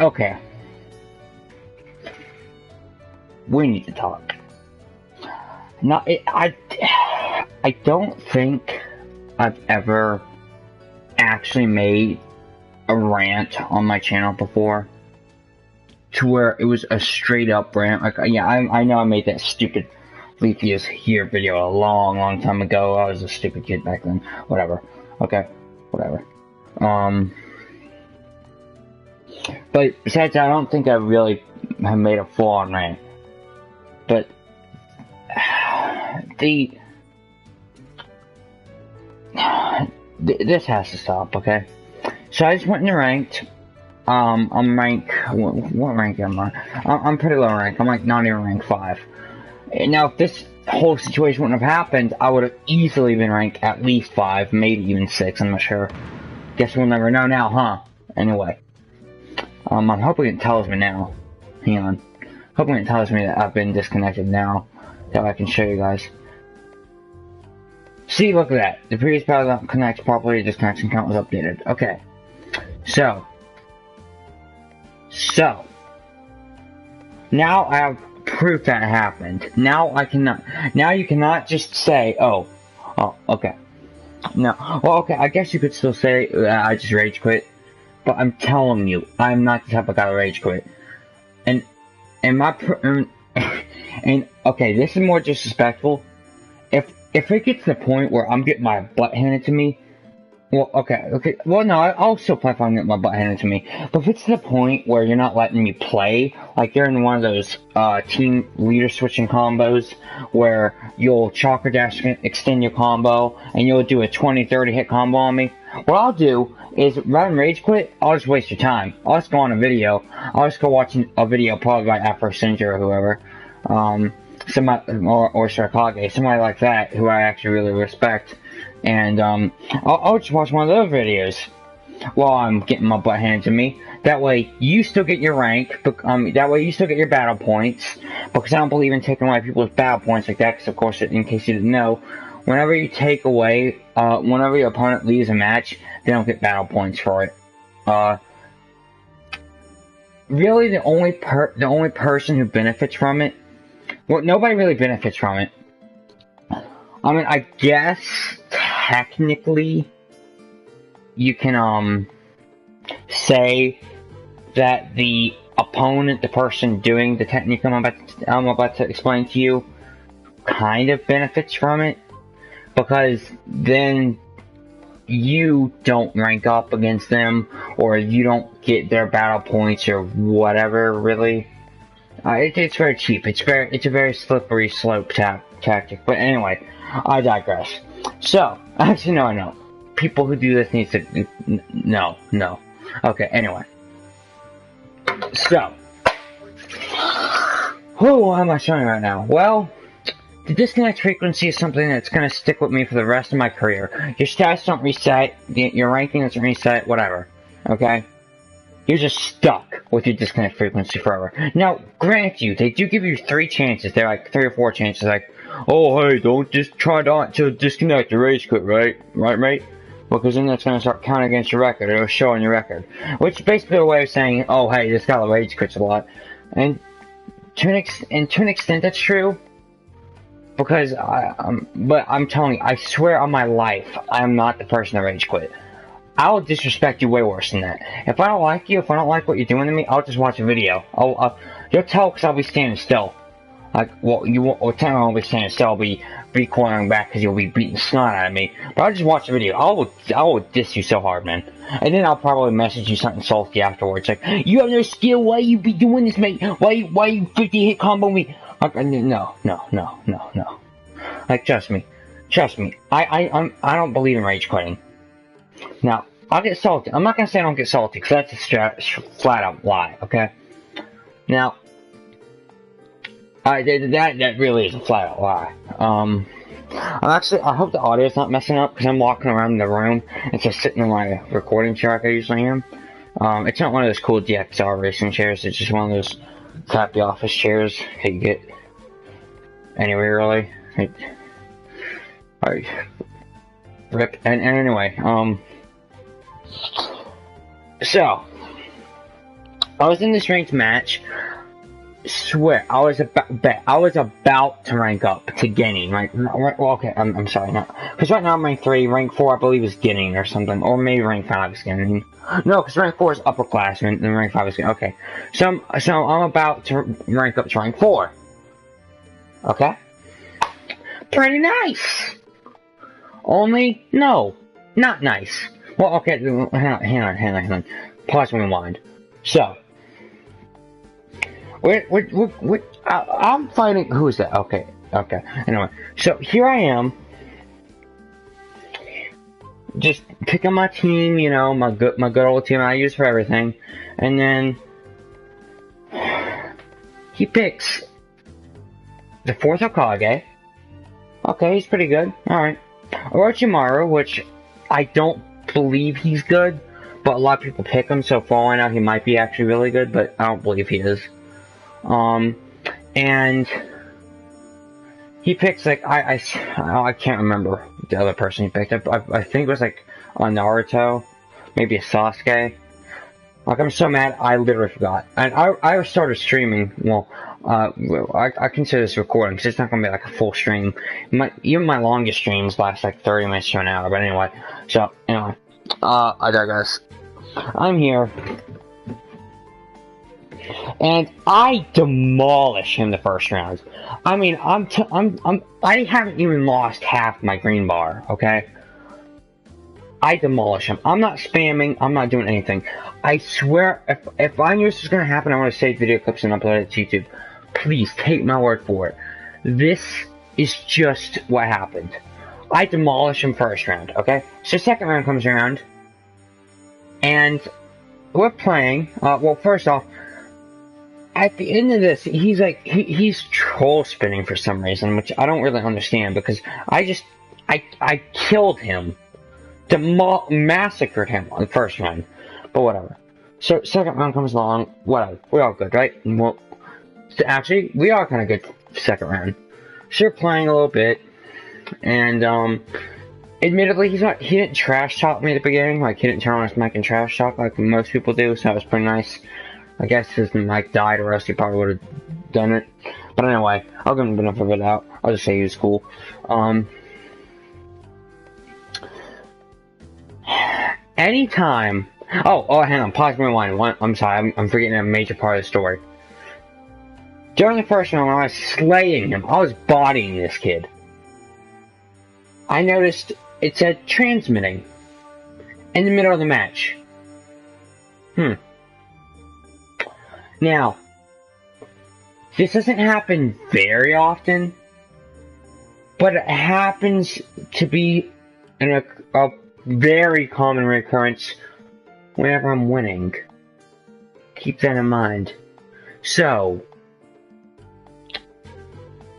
Okay. We need to talk. Now, I don't think I've ever actually made a rant on my channel before, to where it was a straight up rant. Like, yeah, I know I made that stupid Leafy is Here video a long time ago. I was a stupid kid back then. Whatever. Okay. Whatever. But besides that, I don't think I really have made a full on rant. But this has to stop, okay? So I just went into ranked. I'm rank. What rank am I? I'm pretty low rank. I'm like not even rank 5. Now, if this whole situation wouldn't have happened, I would have easily been ranked at least 5, maybe even 6. I'm not sure. Guess we'll never know now, huh? Anyway, I'm hoping it tells me now. Hang on. Hoping it tells me that I've been disconnected now, that I can show you guys. See, look at that. The previous battle connects properly. This connection count was updated. Okay. So. Now I have proof that happened. Now you cannot just say, oh, okay. No. Well, okay, I guess you could still say I just rage quit. But I'm telling you, I'm not the type of guy to rage quit. And okay, this is more disrespectful. If it gets to the point where I'm getting my butt handed to me, well, okay, well, no, I'll still play if I'm getting my butt handed to me. But if it's to the point where you're not letting me play, like you're in one of those team leader switching combos where you'll chakra dash extend your combo and you'll do a 20-30 hit combo on me, what I'll do is, rather than rage quit, I'll just waste your time. I'll just go on a video. I'll just go watch a video probably by Afro Sinja or whoever. Somebody, or Shirokage, somebody like that, who I actually really respect. And, I'll just watch one of those videos while I'm getting my butt handed to me. That way, you still get your rank, that way you still get your battle points, because I don't believe in taking away people's battle points like that, because of course, in case you didn't know, whenever you take away, whenever your opponent leaves a match, they don't get battle points for it. Really, the only person who benefits from it, well, nobody really benefits from it. I mean, I guess, technically, you can, say that the opponent, the person doing the technique I'm about to explain to you, kind of benefits from it, because then you don't rank up against them, or you don't get their battle points, or whatever, really. It's very cheap. It's a very slippery slope tactic. But anyway, I digress. So, actually, no, I know. People who do this need to... No. Okay, anyway. So. What am I showing right now? Well, the disconnect frequency is something that's going to stick with me for the rest of my career. Your stats don't reset, your ranking doesn't reset, whatever. Okay? You're just stuck with your disconnect frequency forever. Now, grant you, they do give you 3 chances. They're like 3 or 4 chances. Like, oh, hey, don't just try to disconnect your rage quit, right? Right? Because then that's going to start counting against your record. It'll show on your record. Which is basically a way of saying, oh, hey, this guy rage quits a lot. And to an extent, that's true. Because but I'm telling you, I swear on my life, I am not the person to rage quit. I'll disrespect you way worse than that. If I don't like you, if I don't like what you're doing to me, I'll just watch a video. You'll tell because I'll be standing still. Like, well, you won't, or technically I won't be standing still, I'll be recoiling back because you'll be beating snot out of me. But I'll just watch the video. I will diss you so hard, man. And then I'll probably message you something salty afterwards, like, you have no skill, why you be doing this, mate? Why you 50 hit combo me? Like, no. Like, trust me. I don't believe in rage quitting. Now, I'll get salty. I'm not gonna say I don't get salty, because that's a flat out lie, okay? Now, that really is a flat out lie. I hope the audio's not messing up, because I'm walking around the room, and just sitting in my recording chair like I usually am. It's not one of those cool DXR racing chairs, it's just one of those crappy office chairs that you get anywhere, really. Alright. Rip. And anyway, so, I was in this ranked match. Swear, I was about to rank up to Guinea. Like, well, okay, I'm sorry, no, because right now I'm rank 3, rank 4 I believe is Guinea or something, or maybe rank 5 is Guinea. No, because rank 4 is upperclassmen, and rank 5 is Guinea. Okay, so I'm about to rank up to rank 4. Okay, pretty nice. Only no, not nice. Well, okay, hang on. Pause and rewind. So. I'm fighting. Who is that? Okay. Anyway, so here I am, just picking my team. You know, my good old team I use for everything, and then he picks the 4th Hokage. Okay, he's pretty good. All right, Orochimaru, which I don't believe he's good, but a lot of people pick him. So for all I know, he might be actually really good, but I don't believe he is. And he picks, like, I can't remember the other person he picked. I think it was, like, a Naruto, maybe a Sasuke. Like, I'm so mad, I literally forgot. And I started streaming, well, I consider this recording, because it's not going to be, like, a full stream. Even my longest streams last, like, 30 minutes to an hour, but anyway. So, anyway, I digress. I'm here. And I demolish him the first round. I mean, I haven't even lost half my green bar, okay? I demolish him. I'm not spamming, I'm not doing anything. I swear, if I knew this was gonna happen, I want to save video clips and upload it to YouTube. Please, take my word for it. This is just what happened. I demolish him first round, okay? So second round comes around, and we're playing, well, first off, at the end of this, he's like, he's troll spinning for some reason, which I don't really understand, because I killed him, massacred him on the first round, but whatever. So, second round comes along, whatever, we're all good, right? Well, actually, we are kind of good second round. So we're playing a little bit, and, admittedly, he didn't trash talk me at the beginning, like, he didn't turn on his mic and trash talk like most people do, so that was pretty nice. I guess his mic died, or else he probably would have done it. But anyway, I'll give him the benefit of it out. I'll just say he was cool. Anytime. Oh, hang on. Pause, rewind. I'm sorry. I'm forgetting a major part of the story. During the first round, when I was slaying him, I was bodying this kid. I noticed it said transmitting in the middle of the match. Now, this doesn't happen very often, but it happens to be a very common recurrence whenever I'm winning. Keep that in mind. So,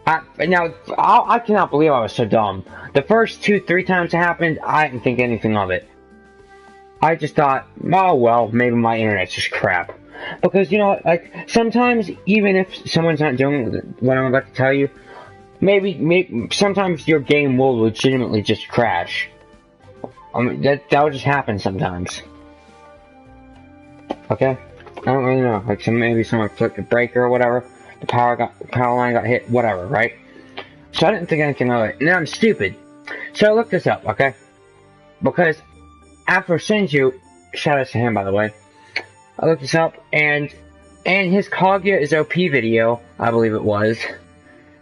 I cannot believe I was so dumb. The first 2-3 times it happened, I didn't think anything of it. I just thought, oh well, maybe my internet's just crap. Because, you know, like, sometimes, even if someone's not doing what I'm about to tell you, maybe sometimes your game will legitimately just crash. I mean, that will just happen sometimes. Okay? I don't really know. Like, maybe someone flicked a breaker or whatever, the power line got hit, whatever, right? So I didn't think anything of it. And then I'm stupid. So I looked this up, okay? Because after Senju, shout out to him, by the way, I looked this up, and in his Kaguya is OP video, I believe it was,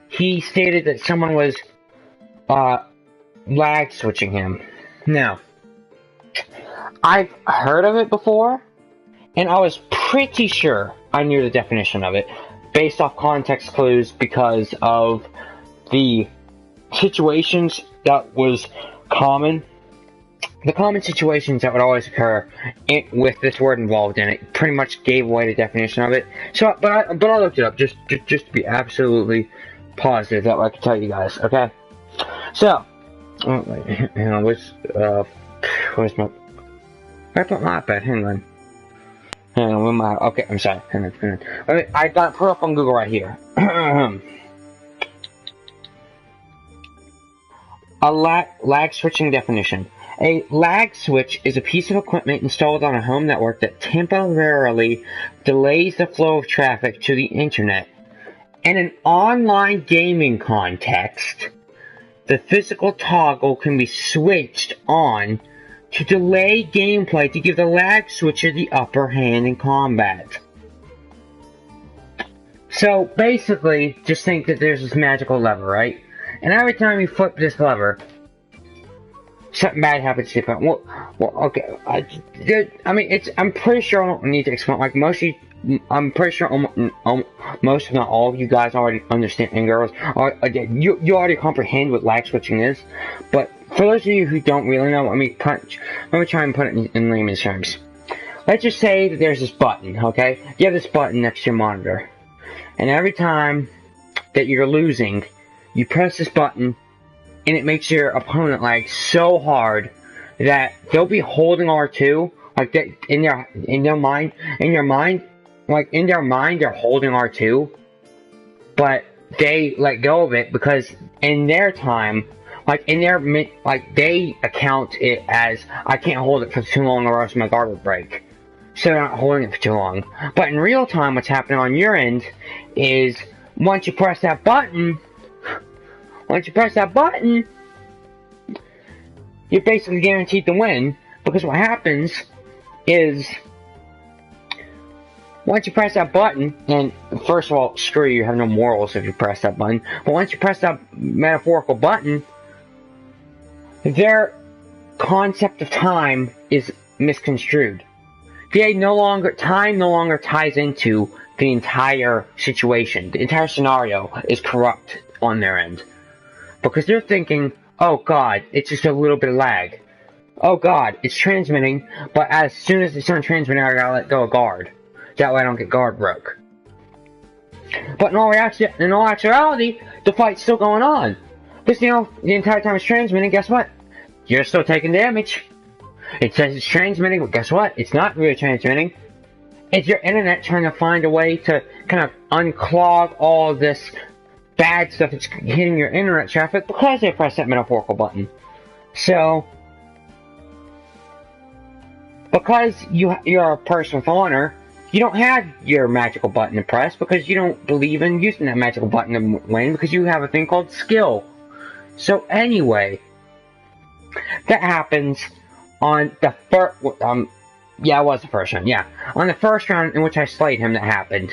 he stated that someone was, lag switching him. Now, I've heard of it before, and I was pretty sure I knew the definition of it, based off context clues because of the situations that was common. The common situations that would always occur with this word involved in it pretty much gave away the definition of it. So, but I looked it up just to be absolutely positive that I could tell you guys. Okay. So, hang on. Where's my? I put my iPad. Hang on. Where my? Okay, I'm sorry. Hang on. Okay, I got it put up on Google right here. A lag switching definition. A lag switch is a piece of equipment installed on a home network that temporarily delays the flow of traffic to the internet. In an online gaming context, the physical toggle can be switched on to delay gameplay to give the lag switcher the upper hand in combat. So basically, just think that there's this magical lever, right? And every time you flip this lever, something bad happens to you. Well, okay. I mean, I'm pretty sure I don't need to explain. Like I'm pretty sure most, if not all, of you guys already understand, and girls, you already comprehend what lag switching is. But for those of you who don't really know, let me try and put it in layman's terms. Let's just say that there's this button, okay? You have this button next to your monitor. And every time that you're losing, you press this button, and it makes your opponent lag so hard that they'll be holding R2, like that in their mind, they're holding R2, but they let go of it because in their time, they account it as, I can't hold it for too long or else my guard will break. So they're not holding it for too long. But in real time, what's happening on your end is once you press that button, you're basically guaranteed to win, because what happens is once you press that button, and first of all, screw you have no morals if you press that button, but once you press that metaphorical button, their concept of time is misconstrued. Time no longer ties into the entire situation. The entire scenario is corrupt on their end. Because they're thinking, oh god, it's just a little bit of lag. Oh god, it's transmitting, but as soon as it's done transmitting, I gotta let go of guard. That way I don't get guard broke. But in all actuality, the fight's still going on. Because, the entire time it's transmitting, guess what? You're still taking damage. It says it's transmitting, but guess what? It's not really transmitting. It's your internet trying to find a way to kind of unclog all of this bad stuff that's hitting your internet traffic because they pressed that metaphorical button. So, because you're a person with honor, you don't have your magical button to press because you don't believe in using that magical button to win because you have a thing called skill. So anyway, that happens on the first, yeah, it was the first round, yeah. On the first round in which I slayed him, that happened.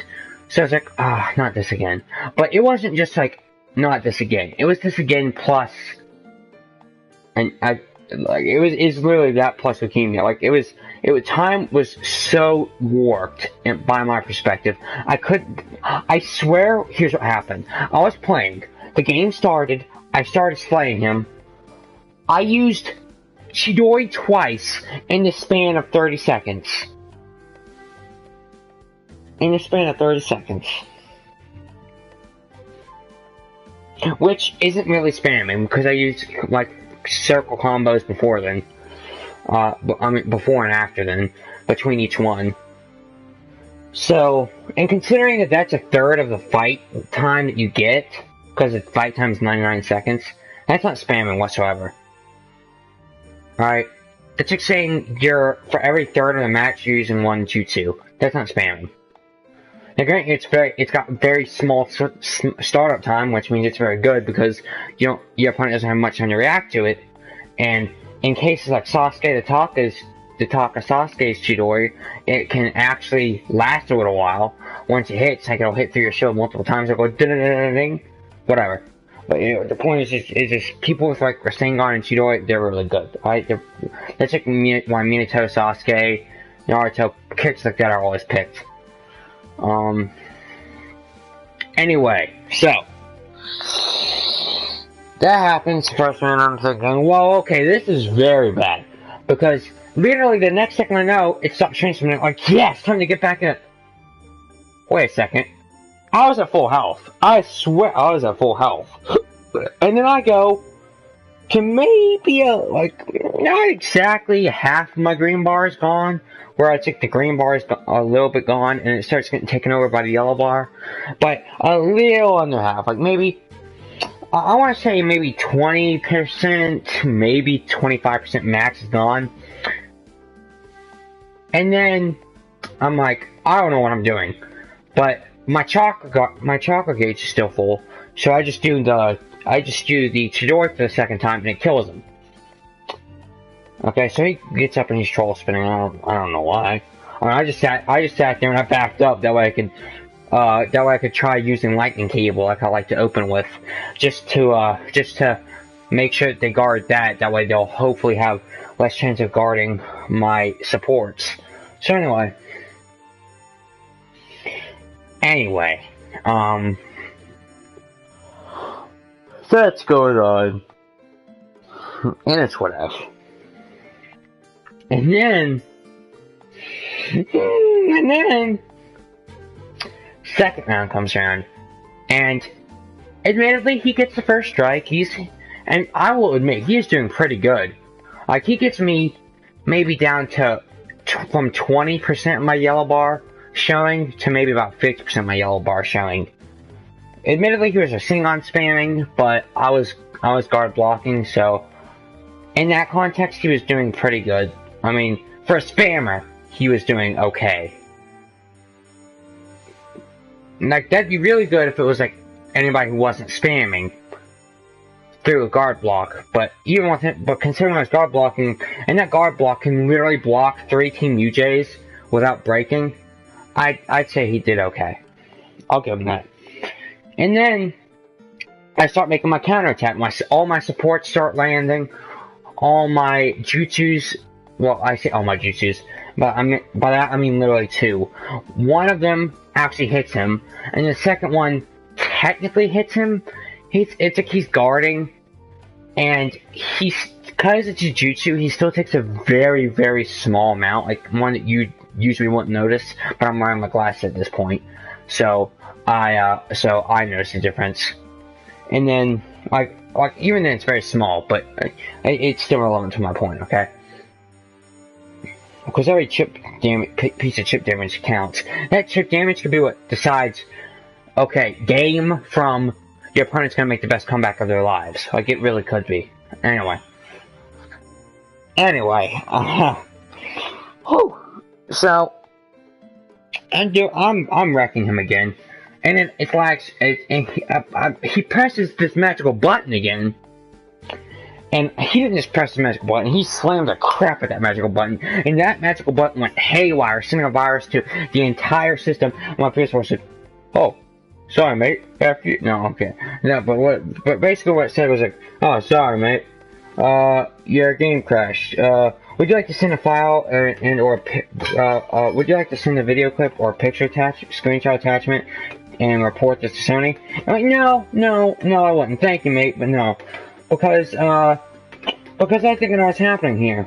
So I was like, not this again. But it wasn't just like, not this again. It was this again plus, and it's literally that plus leukemia. Like, time was so warped by my perspective. I swear, here's what happened. I was playing, the game started, I started slaying him. I used Chidori twice in the span of 30 seconds. Which isn't really spamming, because I used, like, circle combos before then. Before and after then, between each one. So, and considering that that's a third of the fight time that you get, because the fight time is 99 seconds, that's not spamming whatsoever. Alright? That's like saying for every third of the match, you're using one jutsu. That's not spamming. Now granted, it's got very small startup time, which means it's very good because your opponent doesn't have much time to react to it. And in cases like Sasuke, the Taka Sasuke's Chidori, it can actually last a little while. Once it hits, like it'll hit through your shield multiple times, it'll go ding, whatever. But the point is just people with like Rasengan and Chidori, they're really good, right? That's like why Minato, Sasuke, Naruto, characters like that are always picked. Anyway, so that happens first round. I'm thinking, well, okay, this is very bad because literally the next second I know, it stopped transmitting. Like, yes, time to get back in it. Wait a second. I was at full health. I swear I was at full health. And then I go to maybe not exactly half of my green bar is gone, where I think the green bar is a little bit gone, and it starts getting taken over by the yellow bar, but a little under half, like maybe I want to say maybe 20%, maybe 25% max is gone. And then I'm like, I don't know what I'm doing, but my chocolate gauge is still full, so I just do the Chidori for the second time and it kills him. Okay, so he gets up and he's troll spinning. I don't know why. I mean, I just sat there and I backed up that way I could try using lightning cable like I like to open with, just to make sure that they guard that. That way they'll hopefully have less chance of guarding my supports. So anyway, that's going on, and it's whatever. And then second round comes around, and admittedly he gets the first strike. And I will admit he is doing pretty good. Like, he gets me maybe down to from 20% of my yellow bar showing to maybe about 50% of my yellow bar showing. Admittedly, he was a Singon spamming, but I was guard blocking, so in that context, he was doing pretty good. I mean, for a spammer, he was doing okay. Like, that'd be really good if it was like anybody who wasn't spamming through a guard block, but even with him, but considering I was guard blocking, and that guard block can literally block 3 Team UJs without breaking, I'd say he did okay. I'll give him that. And then I start making my counterattack. All my supports start landing. All my jutsus. Well, I say all my jutsus, but by that I mean literally 2. One of them actually hits him, and the second one technically hits him. It's like he's guarding, and because it's a jutsu, he still takes a very, very small amount, like one that you usually wouldn't notice, but I'm wearing my glasses at this point, so I notice the difference. And then, like even then it's very small, but it's still relevant to my point, okay? Because every piece of chip damage counts. That chip damage could be what decides, okay, game from your opponent's gonna make the best comeback of their lives. Like, it really could be. Anyway, whew. So, and I'm wrecking him again, and then it lags, and he presses this magical button again, and he didn't just press the magical button, he slammed the crap at that magical button, and that magical button went haywire, sending a virus to the entire system. My PS4 said, "Oh, sorry, mate. After you." No, okay. No, but basically what it said was like, "Oh, sorry, mate. Your game crashed. Would you like to send a file would you like to send a video clip or picture screenshot attachment and report this to Sony?" I'm like, no, I wouldn't. Thank you, mate, but no. Because I think I know what's happening here.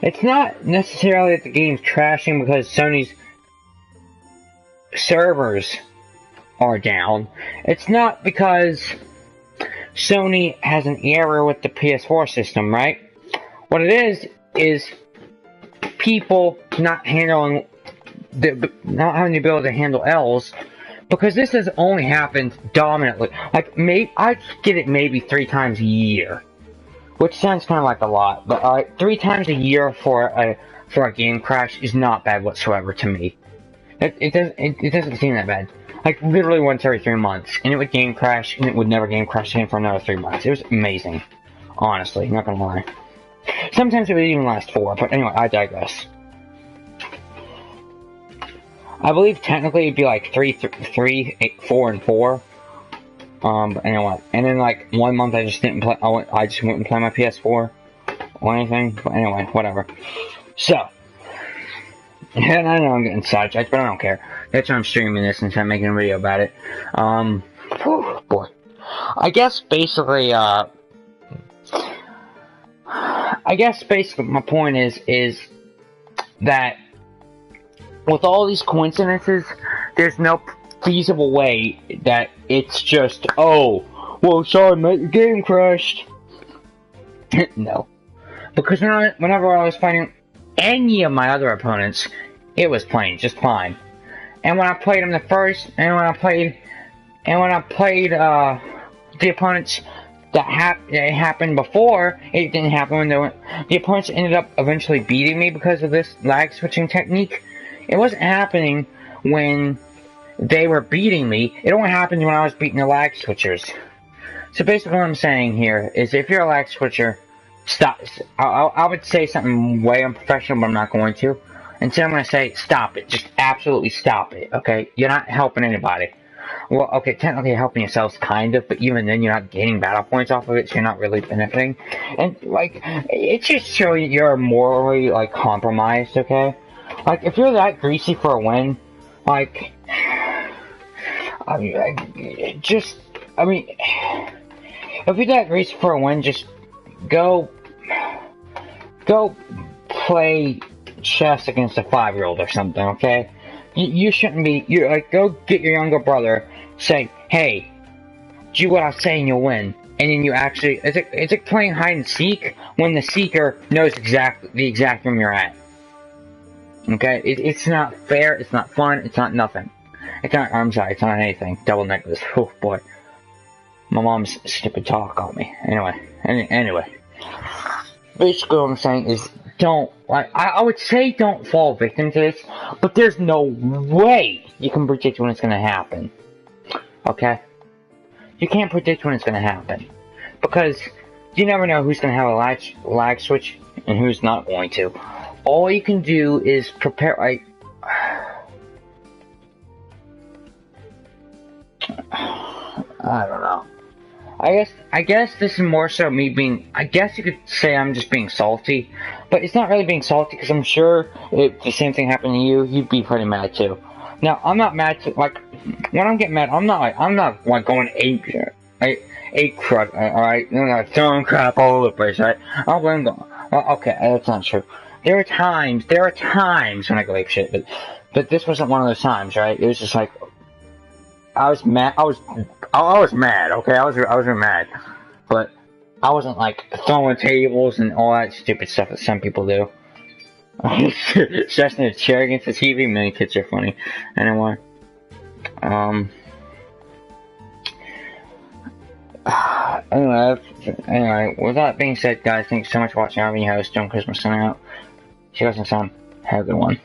It's not necessarily that the game's crashing because Sony's servers are down. It's not because Sony has an error with the PS4 system, right? What it is people not having the ability to handle L's, because this has only happened dominantly. Like, I get it maybe 3 times a year, which sounds kind of like a lot, but 3 times a year for a game crash is not bad whatsoever to me. It doesn't seem that bad. Like, literally once every 3 months, and it would game crash, and it would never game crash again for another 3 months. It was amazing, honestly, not gonna lie. Sometimes it would even last 4, but anyway, I digress. I believe technically it'd be like 3, 8, 4, and 4. But anyway, and then like 1 month I just didn't play. I just wouldn't play my PS4 or anything. But anyway, whatever. So, and I know I'm getting sidetracked, but I don't care. That's why I'm streaming this instead of making a video about it. Whew, boy. I guess basically my point is that with all these coincidences, there's no feasible way that it's just, oh, well, sorry, mate, your game crashed. No. Because whenever I was fighting any of my other opponents, it was playing just fine. And when I played him the first, and when I played the opponents that happened before, it didn't happen when the opponents ended up eventually beating me because of this lag switching technique. It wasn't happening when they were beating me. It only happened when I was beating the lag switchers. So basically what I'm saying here is if you're a lag switcher, stop. I would say something way unprofessional, but I'm not going to. Instead I'm going to say stop it. Just absolutely stop it, okay? You're not helping anybody. Well, okay, technically helping yourselves, kind of, but even then you're not gaining battle points off of it, so you're not really benefiting. And, like, it just shows you're morally, like, compromised, okay? Like, if you're that greasy for a win, like, I mean, if you're that greasy for a win, just go play chess against a 5-year-old or something, okay? You shouldn't be, go get your younger brother, say, hey, do what I say and you'll win. And then you actually, it's like playing hide and seek when the seeker knows the exact room you're at. Okay? It's not fair, it's not fun, it's not nothing. It's not anything. Double negatives. Oh boy. My mom's stupid talk on me. Anyway. Basically what I'm saying is, I would say don't fall victim to this, but there's no way you can predict when it's gonna happen. Okay? You can't predict when it's gonna happen. Because you never know who's gonna have a lag switch and who's not going to. All you can do is prepare, I don't know. I guess this is more so me being, I guess you could say I'm just being salty, but it's not really being salty because I'm sure if the same thing happened to you, you'd be pretty mad too. Now, I'm not mad to, like, when I'm getting mad, I'm not going ape crap, alright? I'm not throwing crap all over the place, right? Okay, that's not true. There are times when I go ape shit, but this wasn't one of those times, right? It was just like, I was mad, okay? I was really mad. But I wasn't, like, throwing tables and all that stupid stuff that some people do. Stretching a chair against the TV, many kids are funny. Anyway. Anyway, with that being said, guys, thanks so much for watching. I'm your host, John Christmas, signing out. See you guys next time. Have a good one.